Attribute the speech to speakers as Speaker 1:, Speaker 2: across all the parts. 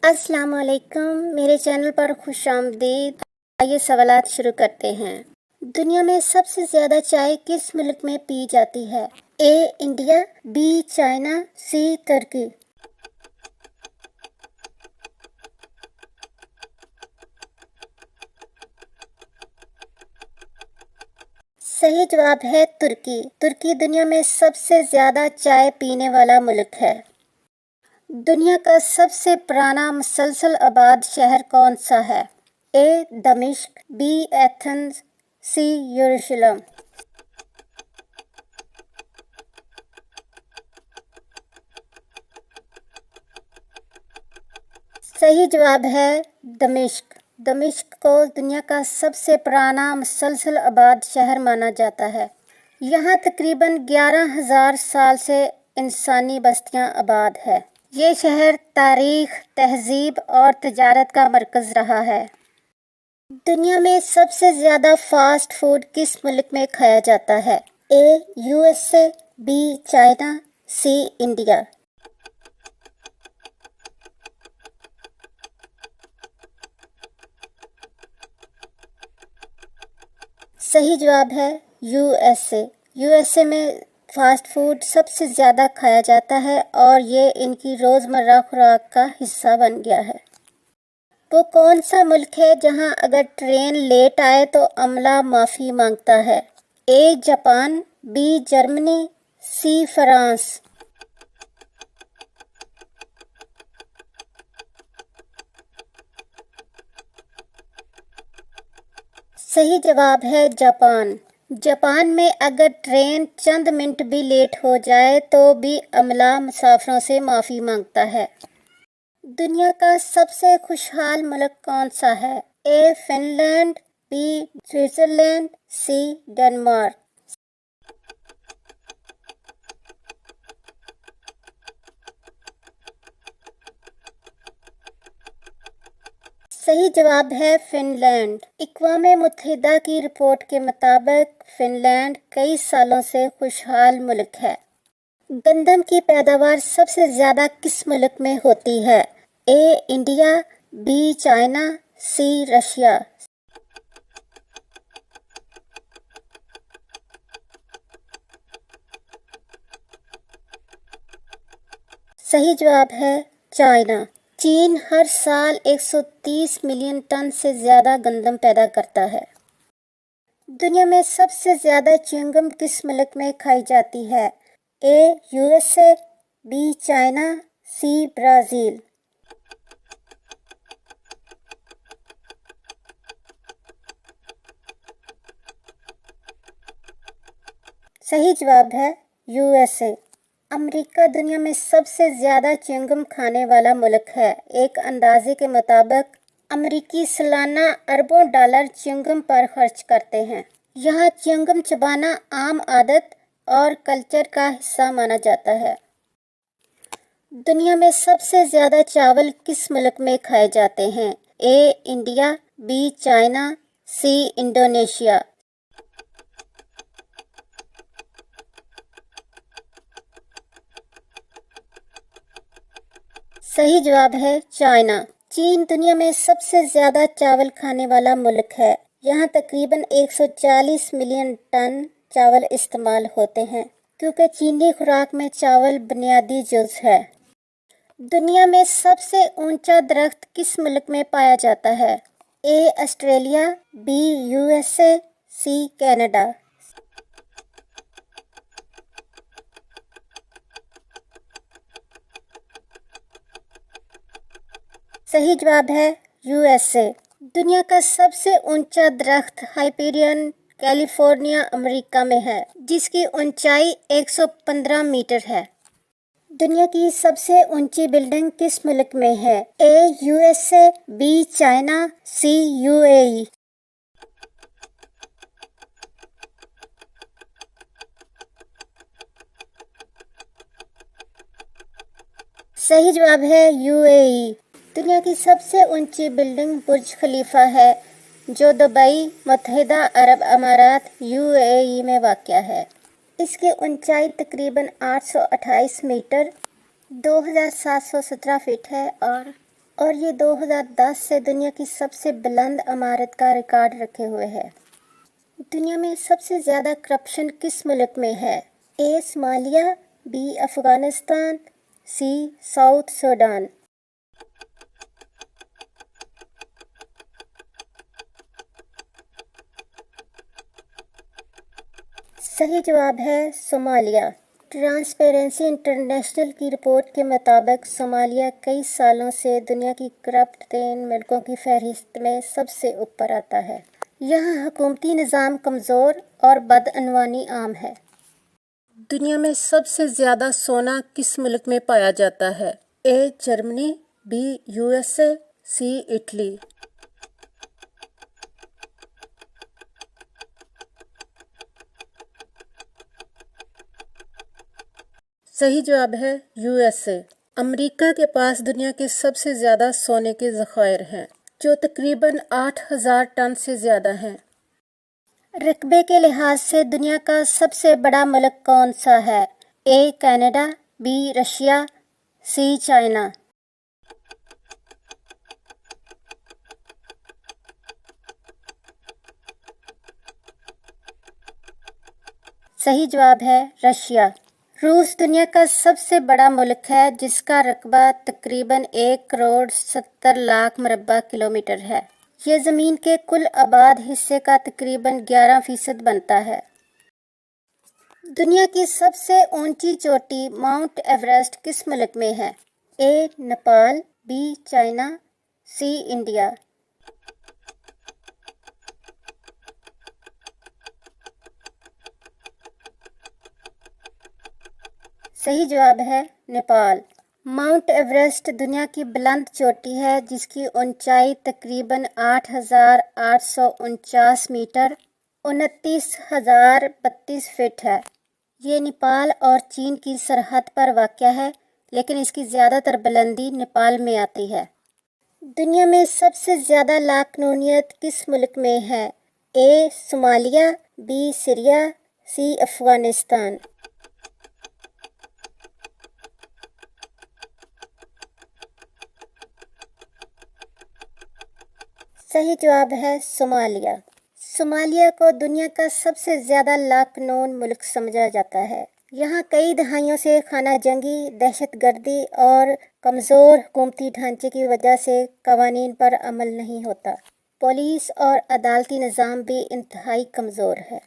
Speaker 1: السلام علیکم، میرے چینل پر خوش آمدید۔ آئیے سوالات شروع کرتے ہیں۔ دنیا میں سب سے زیادہ چائے کس ملک میں پی جاتی ہے؟ اے انڈیا، بی چائنا، سی ترکی۔ صحیح جواب ہے ترکی۔ ترکی دنیا میں سب سے زیادہ چائے پینے والا ملک ہے۔ دنیا کا سب سے پرانا مسلسل آباد شہر کون سا ہے؟ اے دمشق، بی ایتھنز، سی یروشلم۔ صحیح جواب ہے دمشق۔ دمشق کو دنیا کا سب سے پرانا مسلسل آباد شہر مانا جاتا ہے۔ یہاں تقریباً 11,000 سال سے انسانی بستیاں آباد ہے۔ یہ شہر تاریخ، تہذیب اور تجارت کا مرکز رہا ہے۔ دنیا میں سب سے زیادہ فاسٹ فوڈ کس ملک میں کھایا جاتا ہے؟ A U S A, B China, C India. صحیح جواب ہے U S A. U S A میں فاسٹ فوڈ سب سے زیادہ کھایا جاتا ہے اور یہ ان کی روزمرہ خوراک کا حصہ بن گیا ہے۔ وہ کون سا ملک ہے جہاں اگر ٹرین لیٹ آئے تو عملہ معافی مانگتا ہے؟ A Japan, B Germany, C France. صحیح جواب ہے جاپان۔ جاپان میں اگر ٹرین چند منٹ بھی لیٹ ہو جائے تو بھی عملہ مسافروں سے معافی مانگتا ہے۔ دنیا کا سب سے خوشحال ملک کون سا ہے؟ A Finland, B Switzerland, C Denmark. صحیح جواب ہے فن لینڈ۔ اقوام متحدہ کی رپورٹ کے مطابق فن لینڈ کئی سالوں سے خوشحال ملک ہے۔ گندم کی پیداوار سب سے زیادہ کس ملک میں ہوتی ہے؟ A India, B China, C Russia. صحیح جواب ہے چائنا۔ چین ہر سال 130 ملین ٹن سے زیادہ گندم پیدا کرتا ہے۔ دنیا میں سب سے زیادہ چیونگم کس ملک میں کھائی جاتی ہے؟ A U S A, B China, C Brazil. صحیح جواب ہے یو ایس اے۔ امریکہ دنیا میں سب سے زیادہ چیونگم کھانے والا ملک ہے۔ ایک اندازے کے مطابق امریکی سالانہ اربوں ڈالر چیونگم پر خرچ کرتے ہیں۔ یہاں چیونگم چبانا عام عادت اور کلچر کا حصہ مانا جاتا ہے۔ دنیا میں سب سے زیادہ چاول کس ملک میں کھائے جاتے ہیں؟ A India, B China, C Indonesia. صحیح جواب ہے چائنا۔ چین دنیا میں سب سے زیادہ چاول کھانے والا ملک ہے۔ یہاں تقریباً 140 ملین ٹن چاول استعمال ہوتے ہیں کیونکہ چینی خوراک میں چاول بنیادی جز ہے۔ دنیا میں سب سے اونچا درخت کس ملک میں پایا جاتا ہے؟ A Australia, B U S A, C Canada. صحیح جواب ہے یو ایس اے۔ دنیا کا سب سے اونچا درخت ہائپیرین کیلیفورنیا، امریکہ میں ہے، جس کی اونچائی 115 میٹر ہے۔ دنیا کی سب سے اونچی بلڈنگ کس ملک میں ہے؟ A U S A, B China, C U A E. صحیح جواب ہے یو اے ای۔ دنیا کی سب سے اونچی بلڈنگ برج خلیفہ ہے جو دبئی، متحدہ عرب امارات، یو اے ای میں واقع ہے۔ اس کی اونچائی تقریباً 828 میٹر 2717 فٹ ہے اور اور یہ 2010 سے دنیا کی سب سے بلند عمارت کا ریکارڈ رکھے ہوئے ہے۔ دنیا میں سب سے زیادہ کرپشن کس ملک میں ہے؟ A Somalia, B Afghanistan, C South Sudan. صحیح جواب ہے صومالیہ۔ ٹرانسپیرنسی انٹرنیشنل کی رپورٹ کے مطابق صومالیہ کئی سالوں سے دنیا کی کرپٹ ترین ملکوں کی فہرست میں سب سے اوپر آتا ہے۔ یہاں حکومتی نظام کمزور اور بدعنوانی عام ہے۔ دنیا میں سب سے زیادہ سونا کس ملک میں پایا جاتا ہے؟ A Germany, B U S A, C Italy. صحیح جواب ہے یو ایس اے۔ امریکہ کے پاس دنیا کے سب سے زیادہ سونے کے ذخائر ہیں، جو تقریباً 8,000 ٹن سے زیادہ ہیں۔ رقبے کے لحاظ سے دنیا کا سب سے بڑا ملک کون سا ہے؟ A Canada, B Russia, C China. صحیح جواب ہے رشیا۔ روس دنیا کا سب سے بڑا ملک ہے جس کا رقبہ تقریباً 1,70,00,000 مربع کلومیٹر ہے۔ یہ زمین کے کل آباد حصے کا تقریباً 11% بنتا ہے۔ دنیا کی سب سے اونچی چوٹی ماؤنٹ ایورسٹ کس ملک میں ہے؟ A Nepal, B China, C India. صحیح جواب ہے نیپال۔ ماؤنٹ ایورسٹ دنیا کی بلند چوٹی ہے جس کی اونچائی تقریباً 8,849 میٹر 29,032 فٹ ہے۔ یہ نیپال اور چین کی سرحد پر واقع ہے، لیکن اس کی زیادہ تر بلندی نیپال میں آتی ہے۔ دنیا میں سب سے زیادہ لاقانونیت کس ملک میں ہے؟ اے صومالیہ، بی سیریا، سی افغانستان۔ صحیح جواب ہے صومالیہ۔ صومالیہ کو دنیا کا سب سے زیادہ لاقانون ملک سمجھا جاتا ہے۔ یہاں کئی دہائیوں سے خانہ جنگی، دہشت گردی اور کمزور حکومتی ڈھانچے کی وجہ سے قوانین پر عمل نہیں ہوتا۔ پولیس اور عدالتی نظام بھی انتہائی کمزور ہے۔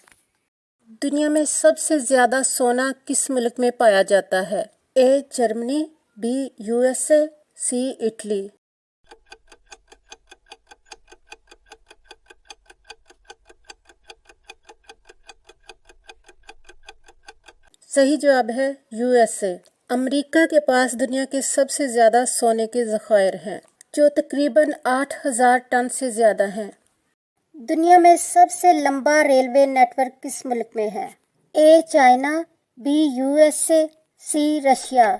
Speaker 1: دنیا میں سب سے زیادہ سونا کس ملک میں پایا جاتا ہے؟ A Germany, B U S A, C Italy. صحیح جواب ہے یو ایس اے۔ امریکہ کے پاس دنیا کے سب سے زیادہ سونے کے ذخائر ہیں، جو تقریباً 8,000 ٹن سے زیادہ ہیں۔ دنیا میں سب سے لمبا ریلوے نیٹ ورک کس ملک میں ہے؟ A China, B U S A, C Russia.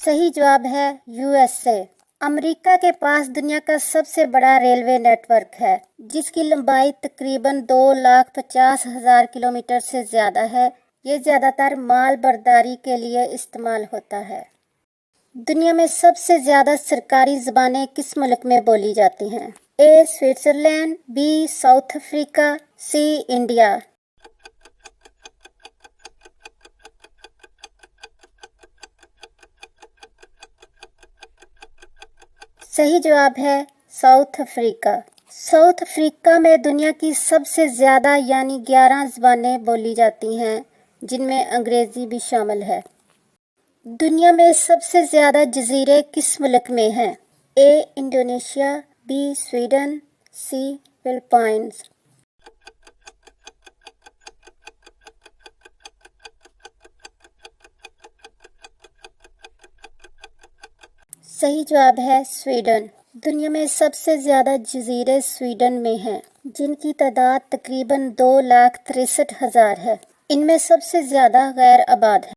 Speaker 1: صحیح جواب ہے یو ایس اے۔ امریکہ کے پاس دنیا کا سب سے بڑا ریلوے نیٹ ورک ہے، جس کی لمبائی تقریباً 2,50,000 کلومیٹر سے زیادہ ہے۔ یہ زیادہ تر مال برداری کے لیے استعمال ہوتا ہے۔ دنیا میں سب سے زیادہ سرکاری زبانیں کس ملک میں بولی جاتی ہیں؟ A Switzerland, B South Africa, C India. صحیح جواب ہے ساؤتھ افریقہ۔ ساؤتھ افریقہ میں دنیا کی سب سے زیادہ یعنی 11 زبانیں بولی جاتی ہیں، جن میں انگریزی بھی شامل ہے۔ دنیا میں سب سے زیادہ جزیرے کس ملک میں ہیں؟ اے Indonesia, be Sweden, C Philippines. صحیح جواب ہے سویڈن۔ دنیا میں سب سے زیادہ جزیرے سویڈن میں ہیں، جن کی تعداد تقریباً 2,63,000 ہے۔ ان میں سب سے زیادہ غیر آباد ہیں۔